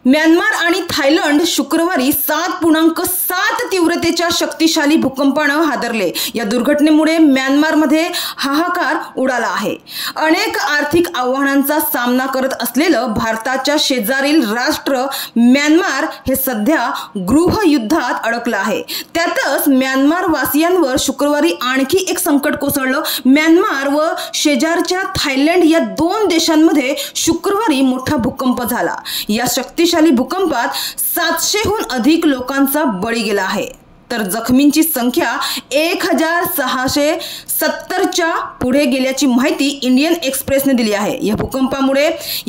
Myanmar आणि Thailand शुक्रवारी 7.7 तीव्रतेच्या शक्तिशाली भूकंपानं हादरले। या दुर्घटनेमुळे म्यानमारमध्ये हाहाकार उडाला आहे। अनेक आर्थिक आव्हानांचा सामना करत असलेलं भारताच्या शेजारील राष्ट्र म्यानमार हे सध्या गृहयुद्धात अडकलं आहे। त्यातच म्यानमार वासियांवर शुक्रवारी आणखी एक संकट कोसळलं। म्यानमार व शेजारच्या थायलंड या दोन देशांमध्ये शुक्रवारी मोठा भूकंप झाला। या शक्तिशाली भूकंपात 700हून अधिक लोकांचा बळी गेला आहे, तर जखमींची संख्या 1670च्या पुढे गेल्याची माहिती इंडियन एक्सप्रेसने दिली आहे। या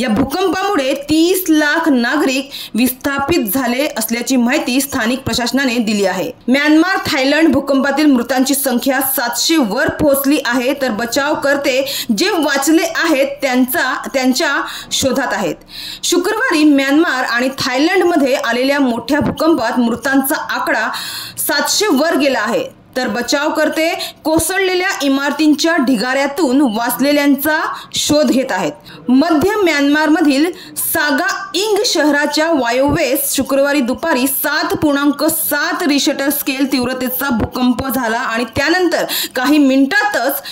भूकंपामुळे 30 लाख नागरिक विस्थापित झाले असल्याची माहिती स्थानिक प्रशासनाने दिली आहे। म्यानमार थायलंड भूकंपातील मृतांची संख्या 700 वर पोहोचली आहे, तर बचावकर्ते जे वाचले आहेत त्यांच्या शोधात आहेत। शुक्रवारी म्यानमार आणि थायलंडमध्ये आलेल्या मोठ्या भूकंपात मृतांचा आकडा 700 वर गेला आहे, तर बचावकर्ते कोसळलेल्या इमारतींच्या ढिगाऱ्यातून वाचलेल्यांचा शोध घेत आहेत। मध्य म्यानमारमधील सागा इंग शहराच्या वायव्येस शुक्रवारी दुपारी 7.7 रिश्टर स्केल तीव्रतेचा भूकंप झाला आणि त्यानंतर काही मिनिटातच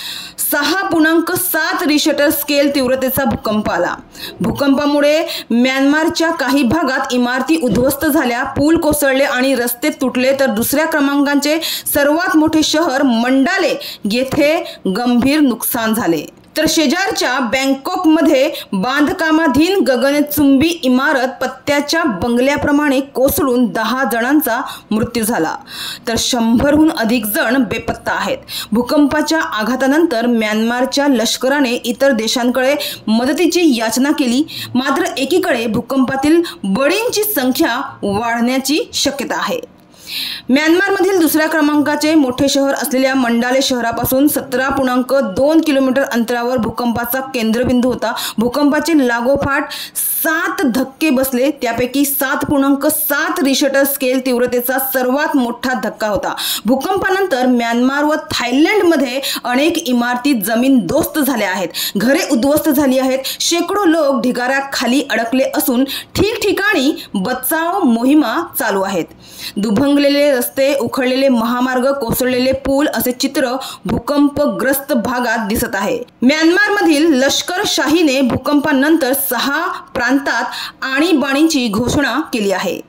6.7 रिश्टर स्केल तीव्रतेचा भूकंप आला। भूकंपामुळे म्यानमारच्या काही भागात इमारती उद्ध्वस्त झाल्या, पूल कोसळले आणि रस्ते तुटले, तर दुसऱ्या क्रमांकाचे सर्वात मोठे शहर मंडाले येथे गंभीर नुकसान झाले। तर शेजारच्या बँकॉकमध्ये बांधकामाधीन गगनचुंबी इमारत पत्त्याच्या बंगल्याप्रमाणे कोसळून 10 जणांचा मृत्यू झाला, तर 100हून अधिक जण बेपत्ता आहेत। भूकंपाच्या आघातानंतर म्यानमारच्या लष्कराने इतर देशांकडे मदतीची याचना केली, मात्र एकीकडे भूकंपातील बळींची संख्या वाढण्याची शक्यता आहे। म्यानमारमधील दुसऱ्या क्रमांकाचे मोठे शहर असलेल्या मंडाले शहरापासून 17.2 किलोमीटर अंतरावर भूकंपाचा केंद्रबिंदू होता। भूकंपाचे लागोपाठ 7 धक्के बसले, त्यापैकी 7.7 रिश्टर स्केल तीव्रतेचा सर्वात मोठा धक्का होता। भूकंपानंतर म्यानमार व थायलंडमध्ये अनेक इमारती जमीनदोस्त झाल्या आहेत, घरे उद्ध्वस्त झाली आहेत, शेकडो लोक ढिगाऱ्याखाली अडकले असून ठिकठिकाणी बचाव मोहिमा चालू आहेत। दुभंगलेले रस्ते, उखडलेले महामार्ग, कोसळलेले पूल असे चित्र भूकंपग्रस्त भागात दिसत आहे। म्यानमारमधील लष्करशाहीने भूकंपानंतर 6 प्रांतात आणीबाणीची घोषणा केली आहे।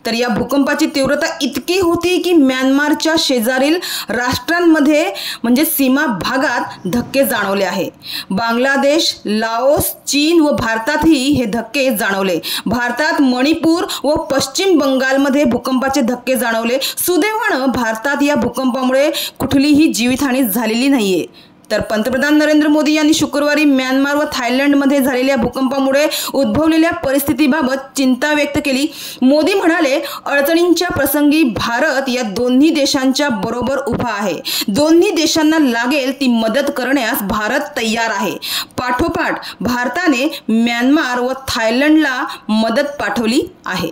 तर या भूकंपाची तीव्रता इतकी होती की म्यानमारच्या शेजारील राष्ट्रांमध्ये म्हणजे सीमा भागात धक्के जाणवले आहे। बांगलादेश, लाओस, चीन व भारतातही हे धक्के जाणवले। भारतात मणिपूर व पश्चिम बंगालमध्ये भूकंपाचे धक्के जाणवले। सुदैवाने भारतात या भूकंपामुळे कुठलीही जीवितहानी झालेली नाहीये। तर पंतप्रधान नरेंद्र मोदी यांनी शुक्रवारी म्यानमार व थायलंडमध्ये झालेल्या भूकंपामुळे उद्भवलेल्या परिस्थितीबाबत चिंता व्यक्त केली। मोदी म्हणाले, अडचणींच्या प्रसंगी भारत या दोन्ही देशांच्या बरोबर उभा आहे। दोन्ही देशांना लागेल ती मदत करण्यास भारत तयार आहे। पाठोपाठ भारताने म्यानमार व थायलंडला मदत पाठवली आहे।